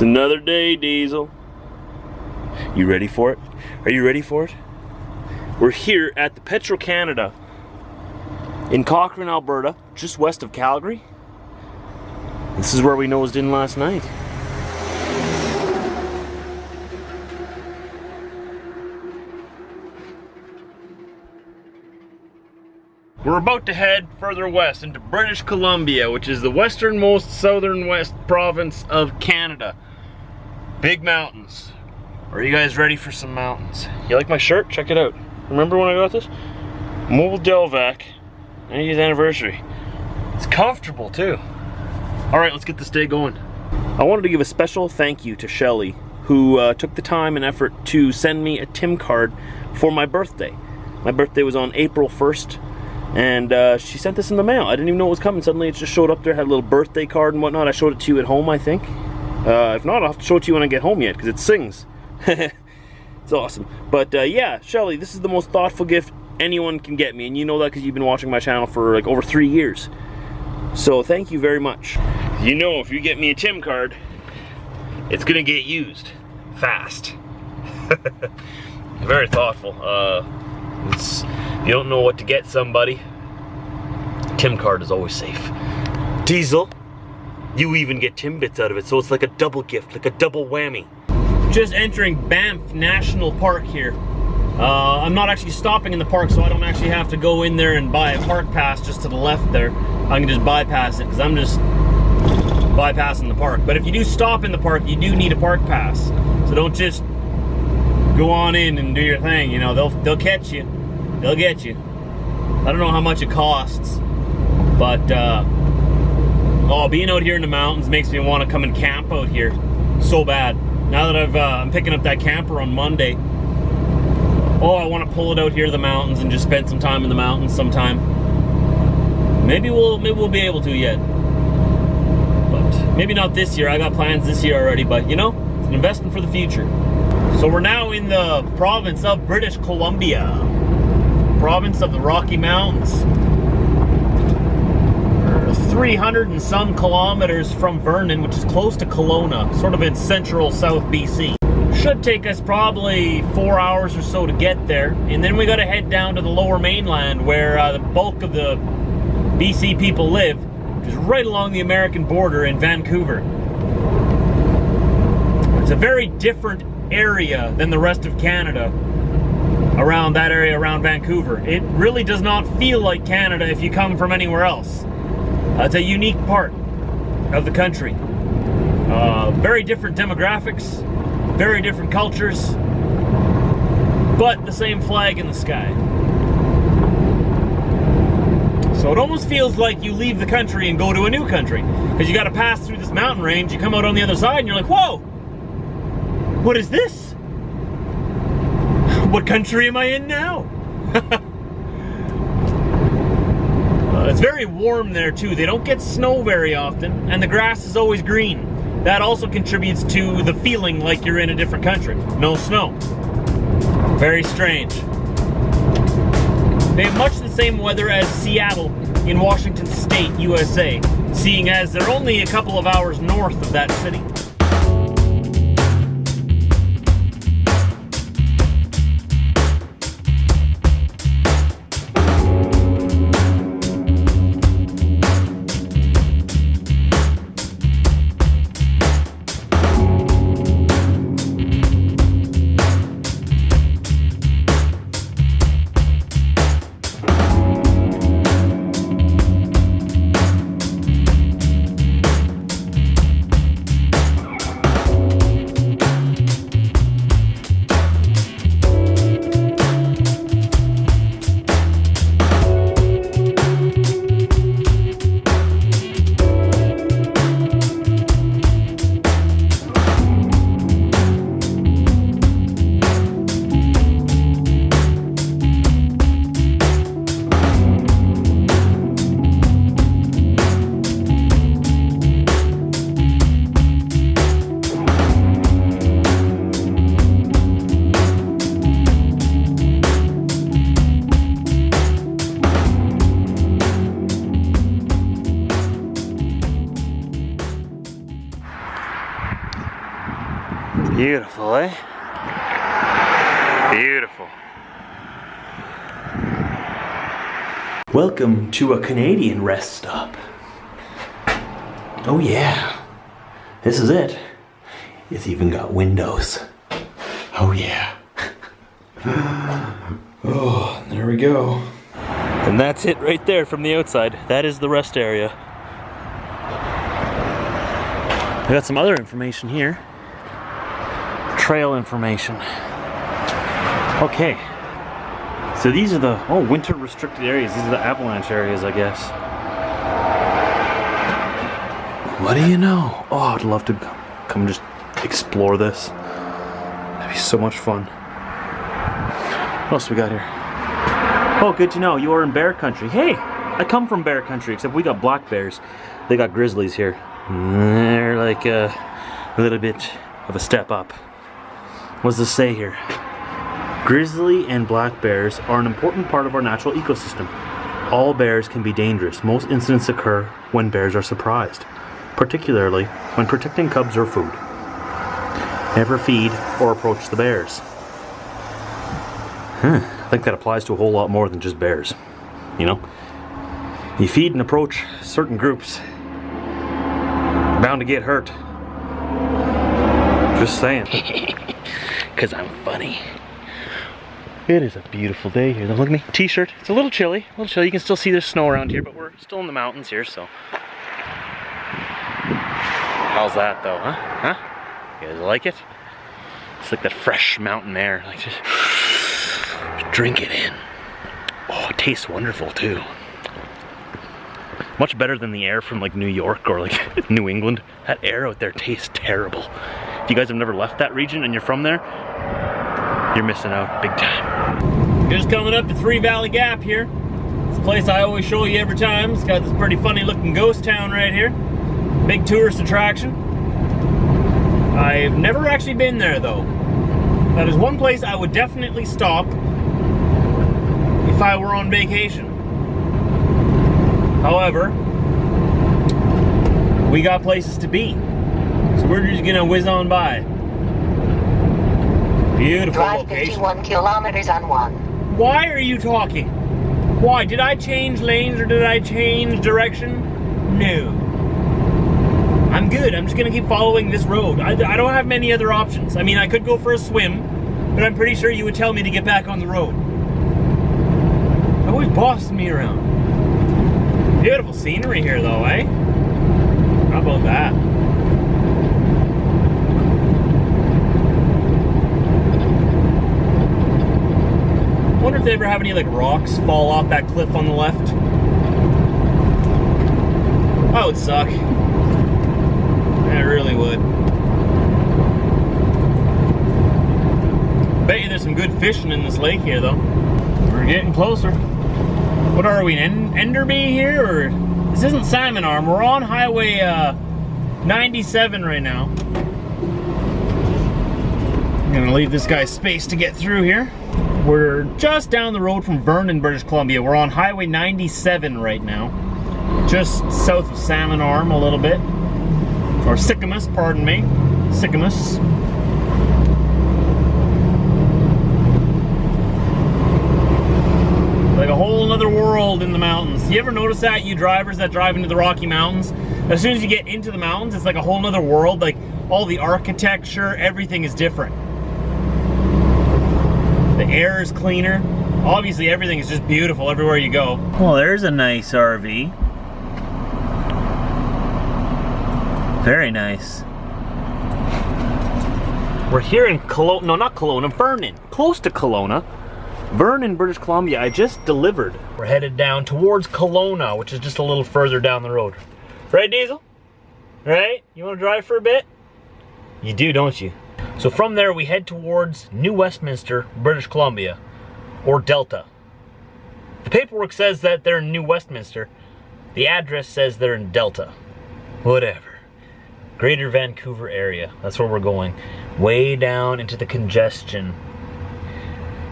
another day, Diesel. You ready for it? Are you ready for it? We're here at the Petro-Canada in Cochrane, Alberta, just west of Calgary. This is where we nosed in last night. We're about to head further west into British Columbia, which is the westernmost southern west province of Canada. Big mountains. Are you guys ready for some mountains? You like my shirt? Check it out. Remember when I got this? Mobile Delvac, 90th anniversary. It's comfortable too. Alright, let's get this day going. I wanted to give a special thank you to Shelly, who took the time and effort to send me a TIM card for my birthday. My birthday was on April 1st. And she sent this in the mail. I didn't even know it was coming. Suddenly it just showed up there, had a little birthday card and whatnot. I showed it to you at home, I think. If not, I'll have to show it to you when I get home yet, because it sings. It's awesome. But yeah, Shelly, this is the most thoughtful gift anyone can get me. And you know that because you've been watching my channel for like over 3 years. So thank you very much. You know, if you get me a TIM card, it's going to get used fast. Very thoughtful. If you don't know what to get somebody, TIM card is always safe. Diesel, you even get TIM bits out of it, so it's like a double gift, like a double whammy. Just entering Banff National Park here. I'm not actually stopping in the park, so I don't actually have to go in there and buy a park pass just to the left there. I can just bypass it, because I'm just bypassing the park. But if you do stop in the park, you do need a park pass. So don't just go on in and do your thing, you know, they'll catch you. They'll get you. I don't know how much it costs, but oh, being out here in the mountains makes me want to come and camp out here so bad. Now that I'm picking up that camper on Monday, oh, I want to pull it out here to the mountains and just spend some time in the mountains sometime. Maybe we'll be able to yet, but maybe not this year. I got plans this year already, but you know, it's an investment for the future. So we're now in the province of British Columbia, province of the Rocky Mountains. We're 300 and some kilometers from Vernon, which is close to Kelowna, sort of in central South BC. Should take us probably 4 hours or so to get there, and then we got to head down to the lower mainland where the bulk of the BC people live, which is right along the American border in Vancouver. It's a very different area than the rest of Canada around that area around Vancouver. It really does not feel like Canada if you come from anywhere else. It's a unique part of the country. Very different demographics, very different cultures, but the same flag in the sky. So it almost feels like you leave the country and go to a new country, because you got to pass through this mountain range, you come out on the other side and you're like, whoa! What is this? What country am I in now? It's very warm there too. They don't get snow very often, and the grass is always green. That also contributes to the feeling like you're in a different country. No snow. Very strange. They have much the same weather as Seattle in Washington State, USA, seeing as they're only a couple of hours north of that city. Beautiful, eh? Beautiful. Welcome to a Canadian rest stop. Oh yeah, this is it. It's even got windows. Oh yeah. Oh, there we go. And that's it right there from the outside. That is the rest area. I got some other information here. Trail information. Okay. So these are the, winter restricted areas. These are the avalanche areas, I guess. What do you know? Oh, I'd love to come just explore this. That'd be so much fun. What else we got here? Oh, good to know. You are in bear country. Hey, I come from bear country, except we got black bears. They got grizzlies here. They're like a little bit of a step up. What does this say here? Grizzly and black bears are an important part of our natural ecosystem. All bears can be dangerous. Most incidents occur when bears are surprised, particularly when protecting cubs or food. Never feed or approach the bears. I think that applies to a whole lot more than just bears. You know? You feed and approach certain groups, you're bound to get hurt. Just saying. Because I'm funny. It is a beautiful day here. Look at me. T-shirt. It's a little chilly. You can still see there's snow around here, but we're still in the mountains here, so. How's that though, huh? You guys like it? It's like that fresh mountain air. Like just drink it in. Oh, it tastes wonderful too. Much better than the air from like New York or like New England. That air out there tastes terrible. If you guys have never left that region and you're from there, you're missing out big time. Just coming up to Three Valley Gap here. It's a place I always show you every time. It's got this pretty funny looking ghost town right here. Big tourist attraction. I've never actually been there though. That is one place I would definitely stop if I were on vacation. However, we got places to be. So we're just gonna whiz on by. Beautiful Drive location. 51 kilometers on 1. Why are you talking? Why? Did I change lanes or did I change direction? No. I'm good. I'm just gonna keep following this road. I don't have many other options. I mean, I could go for a swim, but I'm pretty sure you would tell me to get back on the road. Always bossing me around. Beautiful scenery here though, eh? How about that? I wonder if they ever have any like rocks fall off that cliff on the left. That would suck. That really would. Bet you there's some good fishing in this lake here though. We're getting closer. What are we, in Enderby here? Or this isn't Salmon Arm. We're on Highway 97 right now. I'm gonna leave this guy space to get through here. We're just down the road from Vernon, British Columbia. We're on Highway 97 right now. Just south of Salmon Arm a little bit. Or Sycamus, pardon me. Sycamus. Like a whole other world in the mountains. You ever notice that, you drivers that drive into the Rocky Mountains? As soon as you get into the mountains, it's like a whole other world. Like all the architecture, everything is different. The air is cleaner. Obviously everything is just beautiful everywhere you go. Well, there's a nice RV. Very nice. We're here in Kelowna, no not Kelowna, Vernon. Close to Kelowna. Vernon, British Columbia, I just delivered. We're headed down towards Kelowna, which is just a little further down the road. Right, Diesel? Right? You want to drive for a bit? You do, don't you? So from there, we head towards New Westminster, British Columbia, or Delta. The paperwork says that they're in New Westminster. The address says they're in Delta. Whatever. Greater Vancouver area. That's where we're going. Way down into the congestion.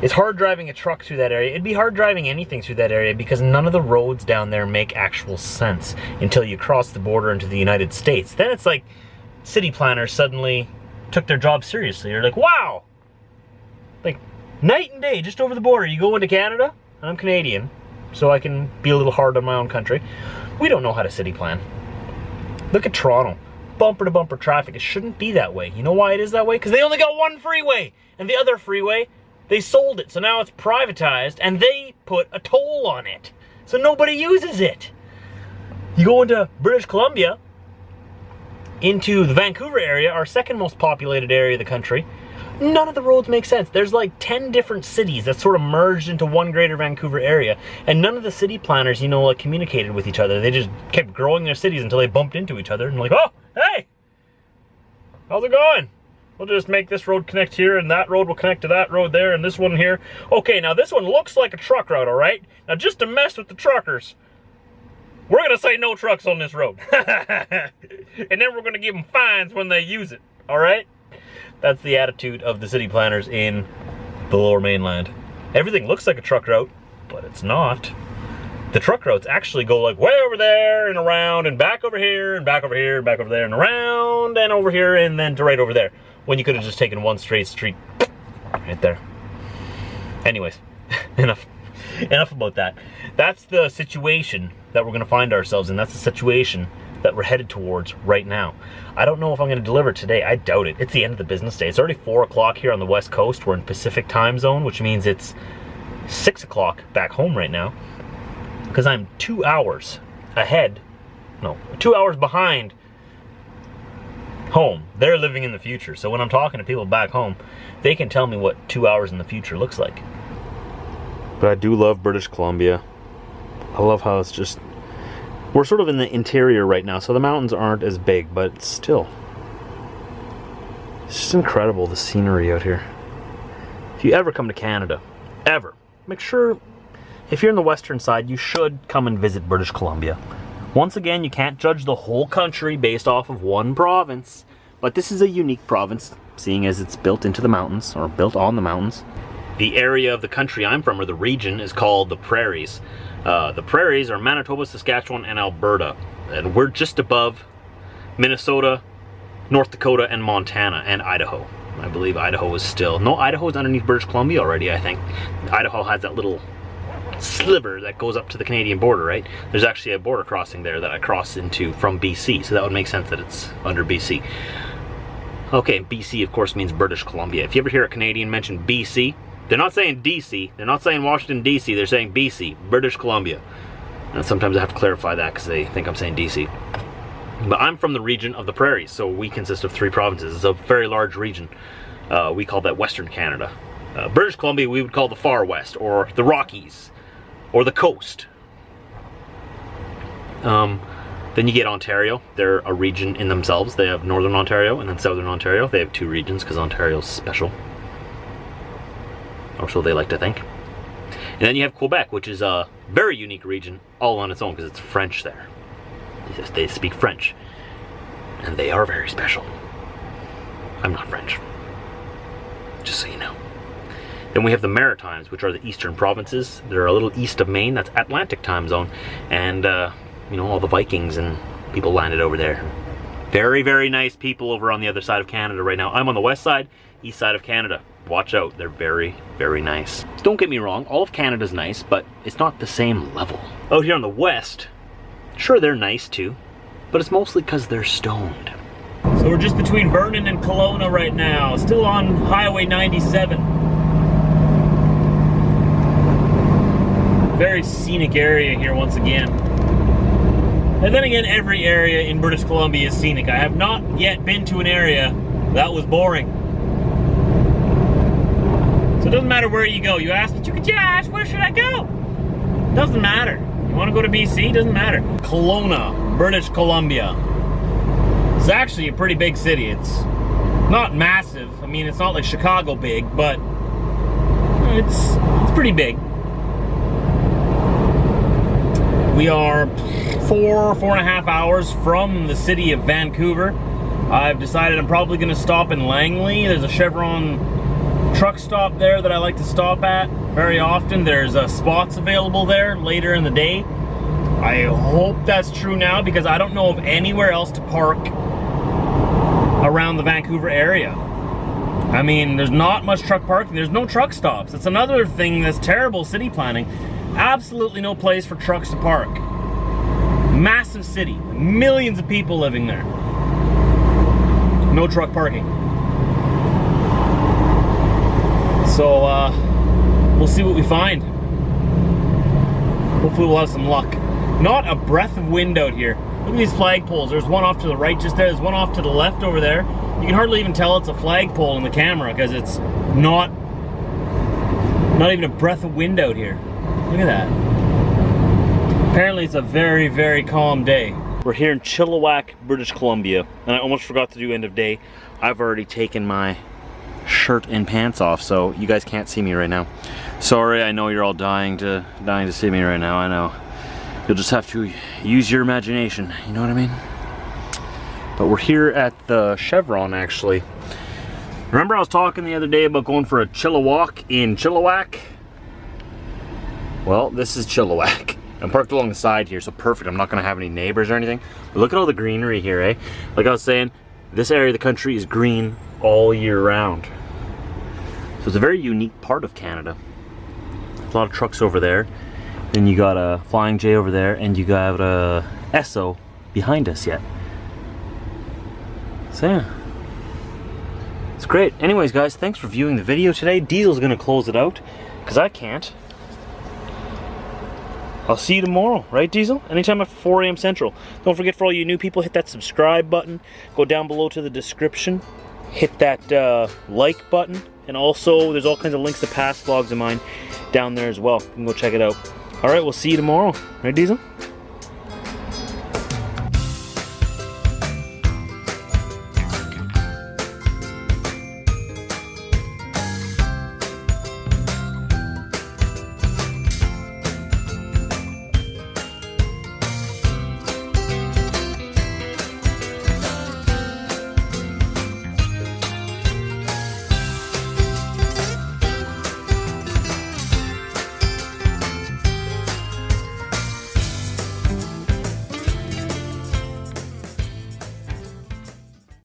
It's hard driving a truck through that area. It'd be hard driving anything through that area because none of the roads down there make actual sense until you cross the border into the United States. Then it's like city planners suddenly took their job seriously. They're like, wow! Like, night and day, just over the border. You go into Canada, and I'm Canadian, so I can be a little hard on my own country. We don't know how to city plan. Look at Toronto. Bumper to bumper traffic. It shouldn't be that way. You know why it is that way? Because they only got one freeway. And the other freeway, they sold it. So now it's privatized and they put a toll on it. So nobody uses it. You go into British Columbia, into the Vancouver area, our second most populated area of the country. None of the roads make sense. There's like 10 different cities that sort of merged into one greater Vancouver area. And none of the city planners, you know, like communicated with each other. They just kept growing their cities until they bumped into each other and like, oh, hey, how's it going? We'll just make this road connect here and that road will connect to that road there and this one here. Okay, now this one looks like a truck route, all right? Now just to mess with the truckers, we're gonna say no trucks on this road. And then we're gonna give them fines when they use it, all right? That's the attitude of the city planners in the Lower Mainland. Everything looks like a truck route, but it's not. The truck routes actually go like way over there and around and back over here and back over here and back over there and around and over here and then to right over there. When you could have just taken one straight street right there. Anyways, enough about that. That's the situation that we're gonna find ourselves in. That's the situation that we're headed towards right now. I don't know if I'm gonna deliver today. I doubt it. It's the end of the business day. It's already 4 o'clock here on the West Coast. We're in Pacific time zone, which means it's 6 o'clock back home right now. Because I'm 2 hours ahead, no, 2 hours behind home. They're living in the future. So when I'm talking to people back home, they can tell me what 2 hours in the future looks like. But I do love British Columbia. I love how it's just, we're sort of in the interior right now, so the mountains aren't as big, but still, it's just incredible, the scenery out here. If you ever come to Canada, ever, make sure, if you're in the western side, you should come and visit British Columbia. Once again, you can't judge the whole country based off of one province, but this is a unique province, seeing as it's built into the mountains, or built on the mountains. The area of the country I'm from, or the region, is called the Prairies. The Prairies are Manitoba, Saskatchewan, and Alberta. And we're just above Minnesota, North Dakota, and Montana, and Idaho. I believe Idaho is still... No, Idaho's underneath British Columbia already, I think. Idaho has that little sliver that goes up to the Canadian border, right? There's actually a border crossing there that I cross into from BC, so that would make sense that it's under BC. Okay, BC, of course, means British Columbia. If you ever hear a Canadian mention BC, they're not saying DC, they're not saying Washington, DC, they're saying BC, British Columbia. And sometimes I have to clarify that because they think I'm saying DC. But I'm from the region of the Prairies, so we consist of 3 provinces. It's a very large region. We call that Western Canada. British Columbia we would call the Far West, or the Rockies, or the Coast. Then you get Ontario. They're a region in themselves. They have Northern Ontario and then Southern Ontario. They have 2 regions because Ontario's special. Or so they like to think. And then you have Quebec, which is a very unique region all on its own because it's French there. They speak French. And they are very special. I'm not French. Just so you know. Then we have the Maritimes, which are the eastern provinces. They're a little east of Maine. That's Atlantic time zone. And, you know, all the Vikings and people landed over there. Very, very nice people over on the other side of Canada right now. I'm on the west side, east side of Canada. Watch out, they're very, very nice. Don't get me wrong, all of Canada's nice, but it's not the same level. Out here on the west, sure they're nice too, but it's mostly because they're stoned. So we're just between Vernon and Kelowna right now, still on Highway 97. Very scenic area here once again. And then again, every area in British Columbia is scenic. I have not yet been to an area that was boring. So it doesn't matter where you go. You ask, Josh, where should I go? Doesn't matter. You want to go to BC? Doesn't matter. Kelowna, British Columbia. It's actually a pretty big city. It's not massive. I mean, it's not like Chicago big, but it's pretty big. We are 4.5 hours from the city of Vancouver. I've decided I'm probably going to stop in Langley. There's a Chevron truck stop there that I like to stop at very often. There's spots available there later in the day. I hope that's true now because I don't know of anywhere else to park a around the Vancouver area. I mean, there's not much truck parking. There's no truck stops. That's another thing that's terrible city planning. Absolutely no place for trucks to park. Massive city, millions of people living there. No truck parking. So we'll see what we find. Hopefully we'll have some luck. Not a breath of wind out here. Look at these flagpoles. There's one off to the right just there. There's one off to the left over there. You can hardly even tell it's a flagpole in the camera because it's not even a breath of wind out here. Look at that. Apparently it's a very, very calm day. We're here in Chilliwack, British Columbia, and I almost forgot to do end of day. I've already taken my shirt and pants off, so you guys can't see me right now. Sorry, I know you're all dying to see me right now. I know. You'll just have to use your imagination. You know what I mean? But we're here at the Chevron, actually. Remember I was talking the other day about going for a Chilliwack in Chilliwack? Well, this is Chilliwack. I'm parked along the side here, so perfect. I'm not gonna have any neighbors or anything. But look at all the greenery here, eh? Like I was saying, this area of the country is green all year round. So it's a very unique part of Canada. There's a lot of trucks over there. Then you got a Flying J over there, and you got a Esso behind us yet. So yeah, it's great. Anyways, guys, thanks for viewing the video today. Diesel's gonna close it out, because I can't. I'll see you tomorrow, right, Diesel? Anytime after 4 a.m. Central. Don't forget, for all you new people, hit that subscribe button. Go down below to the description. Hit that like button. And also, there's all kinds of links to past vlogs of mine down there as well. You can go check it out. All right, we'll see you tomorrow. Right, Diesel?